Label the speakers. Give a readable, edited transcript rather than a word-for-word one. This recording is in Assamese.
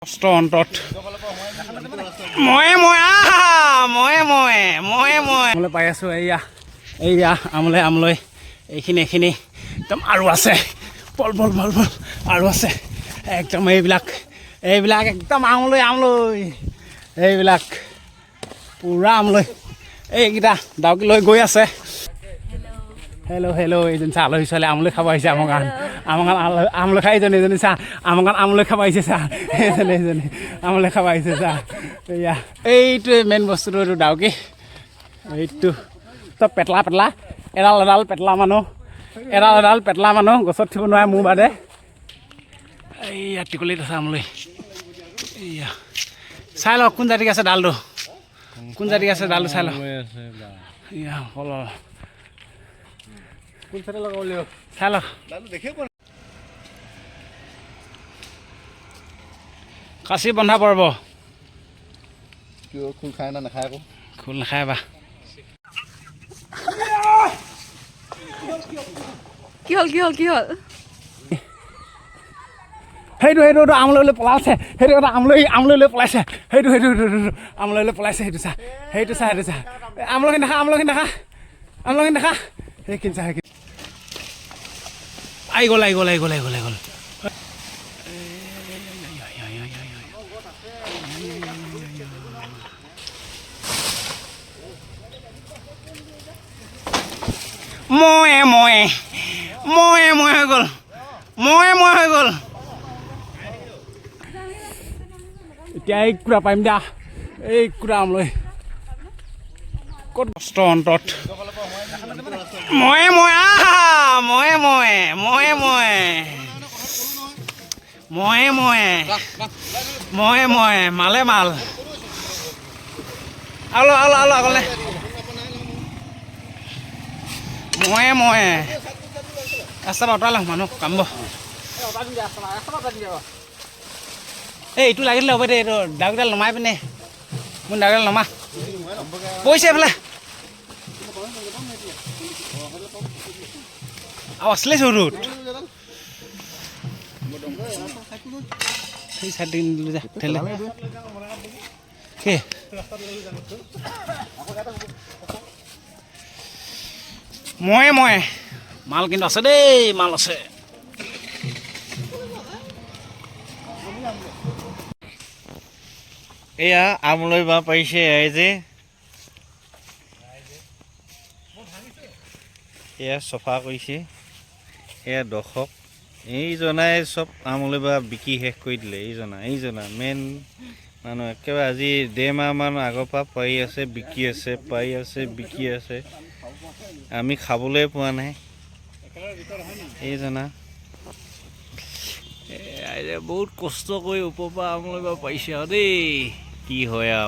Speaker 1: কষ্ট অন্তত মই পাই আছোঁ। এয়া আমলৈ এইখিনি একদম আৰু আছে বল আৰু আছে একদম এইবিলাক একদম আমলৈ এইবিলাক পুৰা আমলৈ এইকেইটা ডাউকি লৈ গৈ আছে। হেল্ল' এইজন চা আলহী ছোৱালী আমলৈ খাব আহিছে। আমাৰ গান আমলৈ খাই এজনী চা আমাৰ গান আমলৈ খাব আহিছে। চা এইজনী আমলৈ খাব আহিছে। চা এয়া এইটোৱে মেইন বস্তুটো। এইটো ডাউকি এইটো চব পেটলা এডাল পেটলা মানুহ গছত উঠিব নোৱাৰে মোৰ বাদে। এইয়া টিকলিত আছে আমলৈ। এইয়া চাই লওক কোন জাতিক আছে ডালটো চাই লওক। এয়া হ'ল চাই লওক কাচি বন্ধা পৰ্ব।
Speaker 2: খোল খাই না নাখায় আকৌ
Speaker 1: খোল নাখায় বা
Speaker 3: কি হ'ল
Speaker 1: সেইটো আমলৈ পলাইছে। সেইটো এটা আমলৈ পলাইছে। সেইটো আমলৈ পলাইছে। সেইটো চা আমলখি নাখা সেইখিনি চা আহি গ'ল মই হৈ গ'ল এতিয়া এই কুকুৰা পাৰিম দিয়া। এই কুকুৰা আমলৈ ক'ত কষ্ট অন্তত মালে মাল আলো আগলে ৰাস্তা অঁতৰাই লওঁ মানুহ কামব। এইটো লাগিলে হ'ব দে। এইটো ডাউকডাল নমাই পিনে মোৰ ডাউকডাল নমা পৰিছে এইফালে আৰু আছিলে চৰুত সেই চাই দিলোঁ যা ঠেলে কি মই মাল কিন্তু আছে দেই মাল আছে।
Speaker 2: এয়া আমলৈ বা পাৰিছে যে এয়া চফা কৰিছে। এয়া দৰ্শক এইজনাই চব আমলৈ বা বিকি শেষ কৰি দিলে। এইজনা মেইন মানুহ একেবাৰে আজি 1.5 মাহমান আগৰ পৰা পাৰি আছে বিকি আছে আমি খাবলৈ পোৱা নাই। এইজনা বহুত কষ্ট কৰি ওপৰৰ পৰা আমলৈ বা পাৰিছে আৰু দেই। কি হয় আৰু